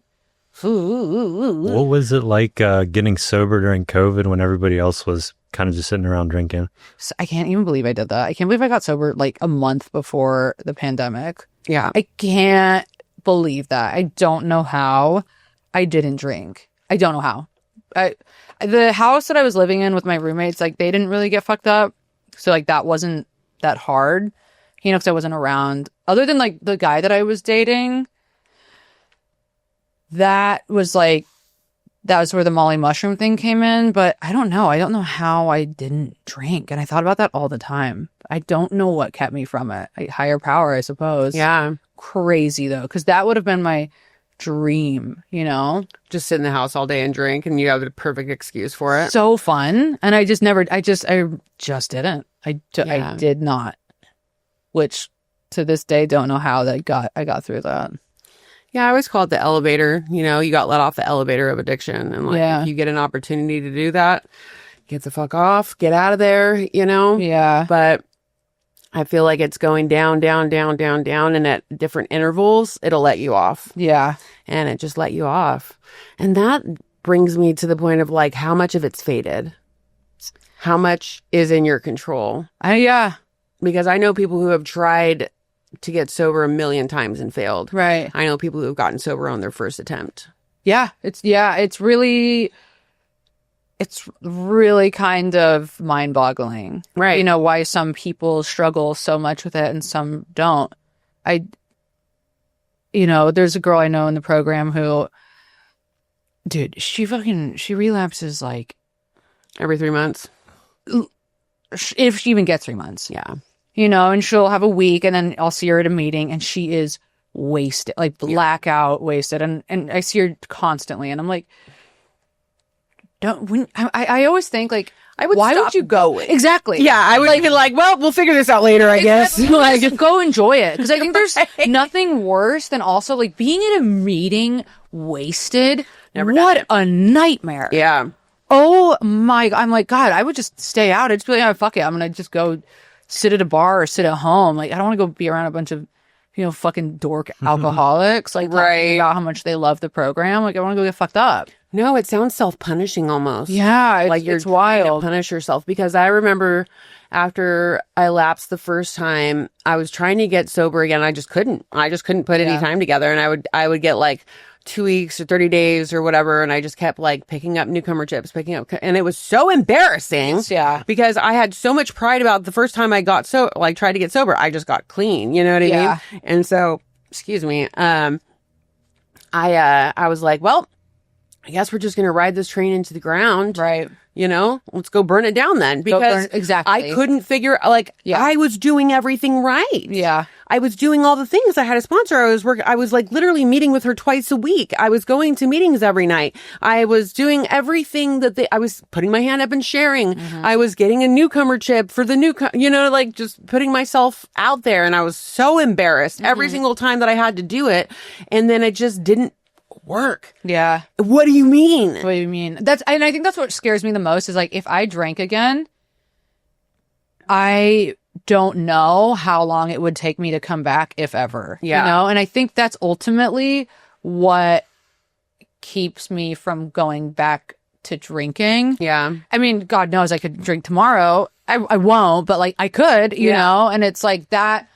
What was it like getting sober during COVID when everybody else was kind of just sitting around drinking? I can't even believe I did that. I can't believe I got sober like a month before the pandemic. Yeah. I can't believe that. I don't know how I didn't drink. I don't know how. The house that I was living in with my roommates, like they didn't really get fucked up. So like that wasn't that hard, you know, because I wasn't around. Other than like the guy that I was dating, that was where the Molly mushroom thing came in. But I don't know. I don't know how I didn't drink. And I thought about that all the time. I don't know what kept me from it. Higher power, I suppose. Yeah. Crazy though, because that would have been my dream, you know? Just sit in the house all day and drink, and you have the perfect excuse for it. So fun. And I just didn't. I did not. Which to this day, don't know how I got through that. Yeah, I always call it the elevator. You know, you got let off the elevator of addiction. And like, if you get an opportunity to do that, get the fuck off, get out of there, you know? Yeah. But I feel like it's going down, down, down, down, down. And at different intervals, it'll let you off. Yeah. And it just let you off. And that brings me to the point of like, how much of it's faded? How much is in your control? Yeah. Because I know people who have tried to get sober 1,000,000 times and failed. Right. I know people who have gotten sober on their first attempt. Yeah. It's really kind of mind-boggling. Right. You know, why some people struggle so much with it and some don't. There's a girl I know in the program who, dude, she relapses like every 3 months. If she even gets 3 months. Yeah. You know, and she'll have a week and then I'll see her at a meeting and she is wasted, like blackout wasted. And I see her constantly and I'm like, I always think like, why would you go? Exactly. Yeah. I would be like, well, we'll figure this out later, I guess. Like, just go enjoy it. Cause I think there's nothing worse than also like being at a meeting wasted. What a nightmare. Yeah. Oh my God. I'm like, God, I would just stay out. I'd just be like, oh, fuck it. I'm going to just go sit at a bar or sit at home. Like, I don't want to go be around a bunch of, fucking dork alcoholics, like talking about how much they love the program. Like, I want to go get fucked up. No, it sounds self-punishing almost. Yeah. It's wild. Punish yourself. Because I remember after I lapsed the first time, I was trying to get sober again. I just couldn't put any time together. And I would get like 2 weeks or 30 days or whatever. And I just kept like picking up newcomer chips, and it was so embarrassing. Yeah. Because I had so much pride about the first time I got tried to get sober. I just got clean. You know what I mean? And so, excuse me. I was like, well, I guess we're just going to ride this train into the ground. Right. Let's go burn it down then. Because exactly. I couldn't figure, I was doing everything right. Yeah. I was doing all the things. I had a sponsor. I was like literally meeting with her twice a week. I was going to meetings every night. I was doing everything I was putting my hand up and sharing. Mm-hmm. I was getting a newcomer chip for the just putting myself out there. And I was so embarrassed every single time that I had to do it. And then it just didn't work. Yeah. What do you mean? What do you mean? And I think that's what scares me the most is like, if I drank again, I don't know how long it would take me to come back, if ever. Yeah. And I think that's ultimately what keeps me from going back to drinking. Yeah. I mean, God knows I could drink tomorrow. I won't, but like I could, you know, and it's like that.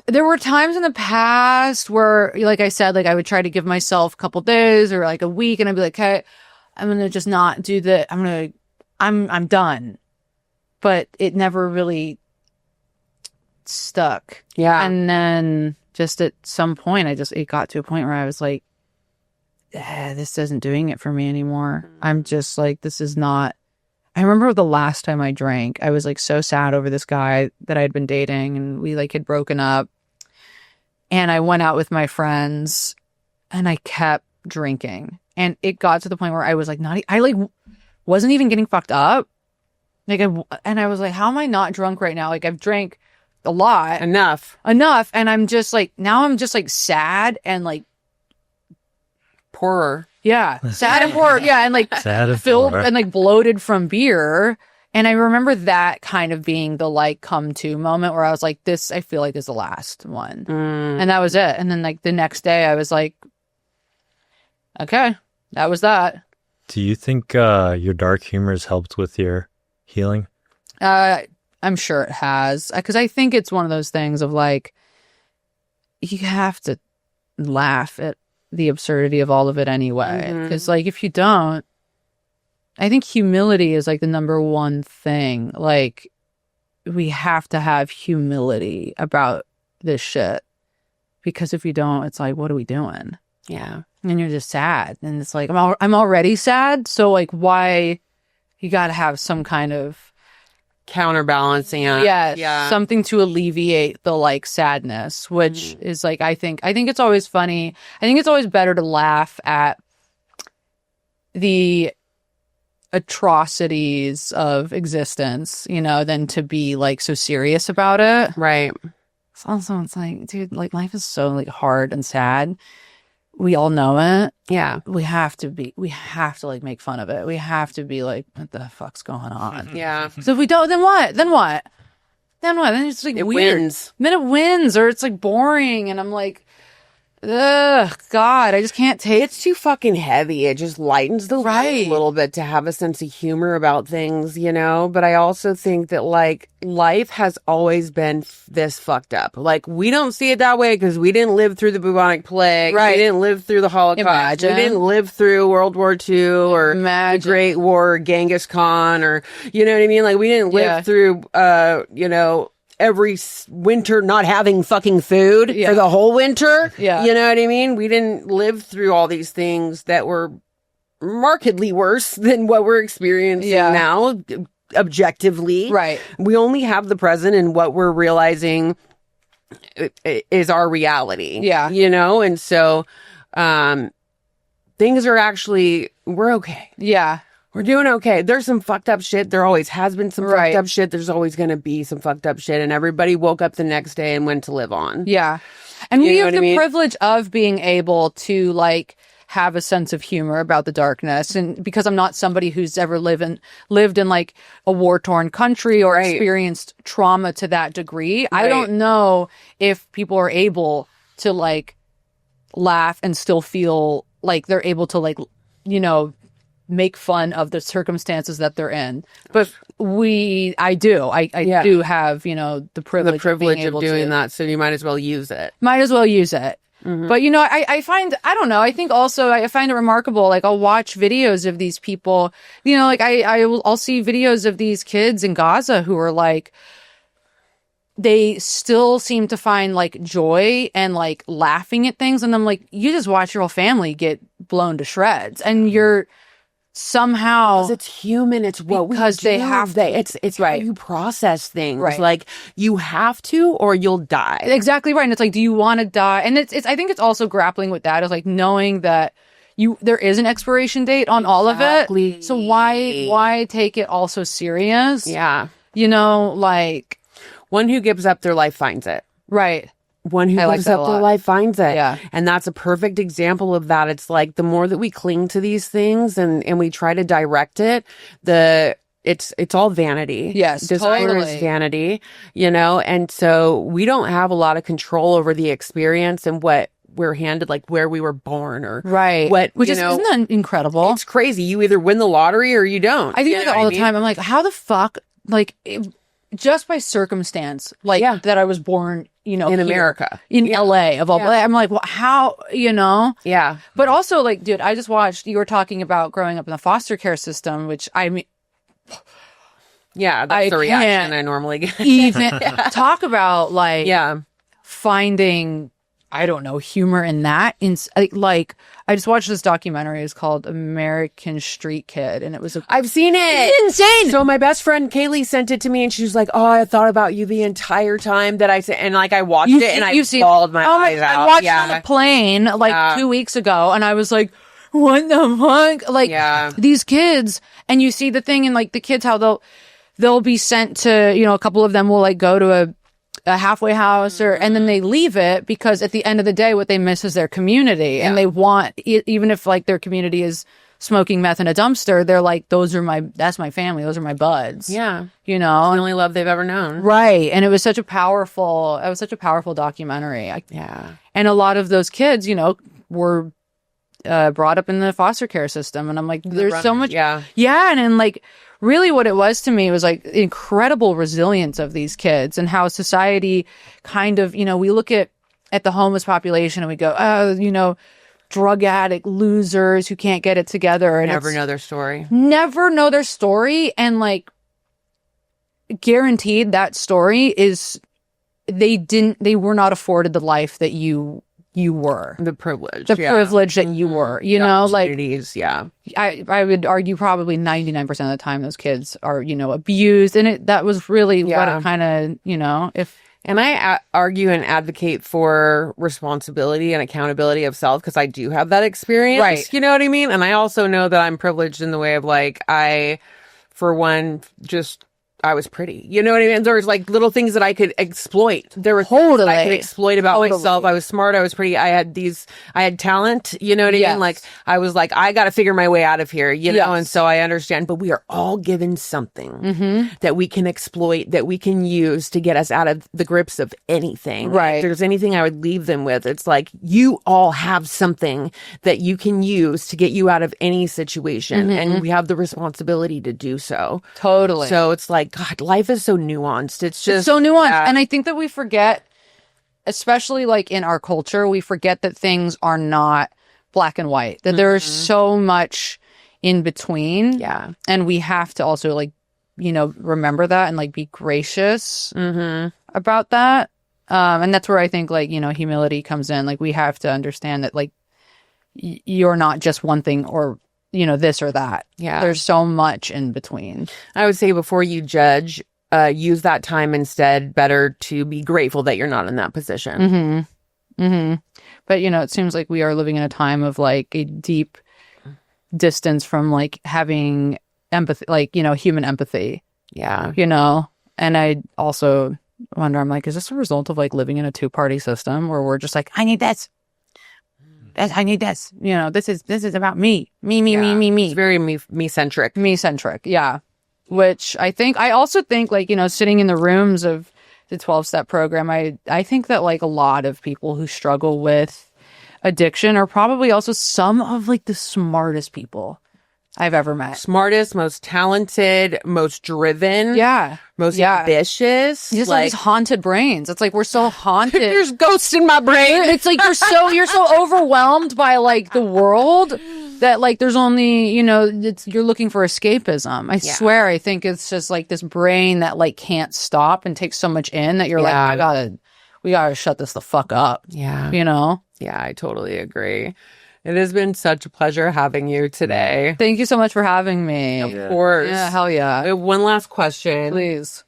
There were times in the past where, like I said, like I would try to give myself a couple days or like a week and I'd be like, okay, I'm going to just not do that. I'm done. But it never really stuck. Yeah. And then just at some point, it got to a point where I was like, this isn't doing it for me anymore. I'm just like, this is not. I remember the last time I drank, I was like so sad over this guy that I had been dating and we like had broken up. And I went out with my friends and I kept drinking. And it got to the point where I was like, wasn't even getting fucked up. Like, and I was like, how am I not drunk right now? Like, I've drank a lot. Enough. And I'm just like, now I'm just like sad and like poorer. Yeah. Sad and poor. Yeah. And like Sad and filled poor. and like bloated from beer. And I remember that kind of being the like come to moment where I was like, this, I feel like this is the last one. And that was it. And then like the next day I was like, okay, that was that. Do you think your dark humor has helped with your healing? I'm sure it has. Because I think it's one of those things of like, you have to laugh at the absurdity of all of it anyway. Because like, if you don't, I think humility is like the number one thing. Like, we have to have humility about this shit. Because if you don't, it's like, what are we doing? Yeah. And you're just sad. And it's like, I'm already sad. So like, why? You got to have some kind of counterbalancing it. Yeah. Something to alleviate the like sadness, which is like, I think it's always funny. I think it's always better to laugh at the atrocities of existence, you know, than to be like so serious about it. Right. Also, it's like, dude, like life is so like hard and sad. We all know it. Yeah. We have to like make fun of it. We have to be like, what the fuck's going on? Yeah. So if we don't, then what? Then it's like It weird. wins. Then it wins, or it's like boring. And I'm like, ugh, God, I just can't take. It's too fucking heavy. It just lightens the load a little bit to have a sense of humor about things, you know? But I also think that, like, life has always been this fucked up. Like, we don't see it that way because we didn't live through the bubonic plague. Right. We didn't live through the Holocaust. Imagine. We didn't live through World War II or the Great War, or Genghis Khan, or, you know what I mean? Like, we didn't live through, you know, every winter not having fucking food for the whole winter. Yeah. You know what I mean? We didn't live through all these things that were markedly worse than what we're experiencing now, objectively. Right. We only have the present, and what we're realizing is our reality. Yeah. You know? And so, things are actually, we're okay. Yeah. We're doing okay. There's some fucked up shit. There always has been some fucked up shit. There's always going to be some fucked up shit. And everybody woke up the next day and went to live on. Yeah. And You we know have what I the mean? privilege of being able to like have a sense of humor about the darkness. And because I'm not somebody who's ever lived in like a war-torn country or experienced trauma to that degree, I don't know if people are able to like laugh and still feel like they're able to like, you know, make fun of the circumstances that they're in. But I do have, you know, the privilege of being able doing to. that. So you might as well use it. Might as well use it. But, you know, I find, I don't know, I think also I find it remarkable. Like, I'll watch videos of these people, you know, like I'll see videos of these kids in Gaza who are like, they still seem to find like joy and like laughing at things. And I'm like, you just watch your whole family get blown to shreds. And you're somehow, because it's human, it's what we because do. they have to. It's how you process things. Right. Like, you have to, or you'll die. Exactly right. And it's like, do you want to die? And it's I think it's also grappling with that, is like knowing that there is an expiration date on all of it. So why take it all so serious? Yeah. You know, like, one who gives up their life finds it. Right. One who gives up their life finds it. Yeah. And that's a perfect example of that. It's like, the more that we cling to these things and we try to direct it, it's all vanity. Yes, Desire totally. is vanity, you know? And so we don't have a lot of control over the experience and what we're handed, like where we were born or which is, isn't that incredible? It's crazy. You either win the lottery or you don't. I think like all the time. I'm like, how the fuck, like, just by circumstance, like that I was born, you know, in America, in LA of all. I'm like, well, how, you know? Yeah. But also, like, dude, I just watched, you were talking about growing up in the foster care system, which I mean, yeah, that's the reaction I normally get. Even talk about like, finding, I don't know, humor in that. Like, I just watched this documentary. It's called American Street Kid, and it was I've seen it. It's insane. So my best friend Kaylee sent it to me, and she was like, "Oh, I thought about you the entire time that I said," and like I watched it, and I bawled my eyes out. I watched it on the plane like 2 weeks ago, and I was like, "What the fuck?" Like these kids, and you see the thing, and like the kids, how they'll be sent to, you know, a couple of them will like go to a halfway house, and then they leave it because at the end of the day, what they miss is their community, and they want, even if like their community is smoking meth in a dumpster, they're like, that's my family, those are my buds. Yeah, you know, it's the only love they've ever known. Right. And it was such a powerful documentary. And a lot of those kids, you know, were brought up in the foster care system, and I'm like, there's so much. And then like really what it was to me was like incredible resilience of these kids, and how society kind of, you know, we look at the homeless population and we go, oh, you know, drug addict losers who can't get it together, and never know their story. And like guaranteed that story is they were not afforded the life that you were, the privilege that you were, you know, like I would argue probably 99% of the time those kids are, you know, abused, and that was really what it kind of, you know, and I argue and advocate for responsibility and accountability of self, because I do have that experience, right? You know what I mean? And I also know that I'm privileged in the way of like, for one, I was pretty. You know what I mean? There was like little things that I could exploit. There were things that I could exploit about myself. I was smart. I was pretty. I had talent. You know what I mean? Like I was like, I got to figure my way out of here, you know? And so I understand, but we are all given something that we can exploit, that we can use to get us out of the grips of anything. Right. If there's anything I would leave them with, it's like, you all have something that you can use to get you out of any situation. And we have the responsibility to do so. Totally. So it's like, God, life is so nuanced. It's so nuanced. And I think that we forget, especially like in our culture, we forget that things are not black and white, that there is so much in between. Yeah. And we have to also like, you know, remember that and like be gracious about that. And that's where I think like, you know, humility comes in. Like we have to understand that like you're not just one thing or, you know, this or that. Yeah. There's so much in between. I would say before you judge, use that time instead better to be grateful that you're not in that position. But, you know, it seems like we are living in a time of like a deep distance from like having empathy, like, you know, human empathy. Yeah. You know, and I also wonder, I'm like, is this a result of like living in a two-party system where we're just like, I need this. I need this. You know, this is about me. Me. It's very me-centric. Me-centric, yeah. Which I also think like, you know, sitting in the rooms of the 12-step program, I think that like a lot of people who struggle with addiction are probably also some of like the smartest people I've ever met. Smartest, most talented, most driven. Yeah. Most ambitious. You just have these haunted brains. It's like we're so haunted. There's ghosts in my brain. It's like you're so overwhelmed by like the world that like there's only, you know, you're looking for escapism. I swear, I think it's just like this brain that like can't stop and takes so much in that you're like, we gotta shut this the fuck up. Yeah. You know? Yeah, I totally agree. It has been such a pleasure having you today. Thank you so much for having me. Of course. Yeah, hell yeah. We have one last question. Please.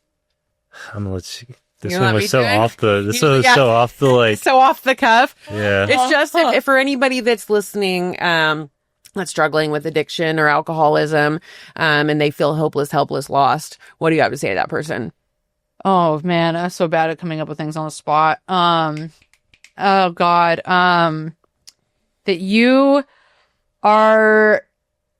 I'm gonna let you. This one was so off the. So off the like. So off the cuff. Yeah. It's just if for anybody that's listening, that's struggling with addiction or alcoholism, and they feel hopeless, helpless, lost. What do you have to say to that person? Oh man, I'm so bad at coming up with things on the spot. Oh God. That you are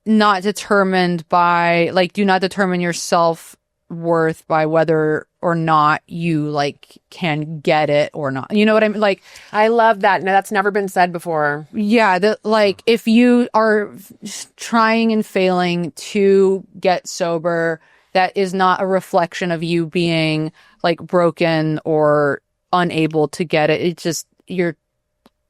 not determined by, like, do not determine your self-worth by whether or not you, like, can get it or not. You know what I mean? Like, I love that. No, that's never been said before. Yeah. That, like, if you are trying and failing to get sober, that is not a reflection of you being, like, broken or unable to get it. It's just, you're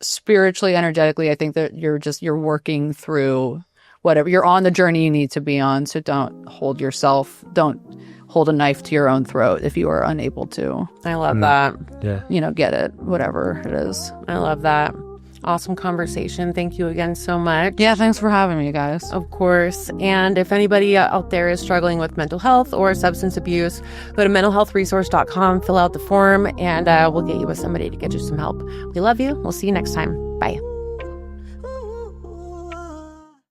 spiritually, energetically, I think that you're working through whatever. You're on the journey you need to be on. So don't hold a knife to your own throat if you are unable to. I love that. Yeah. You know, get it, whatever it is. I love that. Awesome conversation. Thank you again so much. Yeah, thanks for having me, guys. Of course. And if anybody out there is struggling with mental health or substance abuse, go to mentalhealthresource.com, fill out the form, and we'll get you with somebody to get you some help. We love you. We'll see you next time. Bye.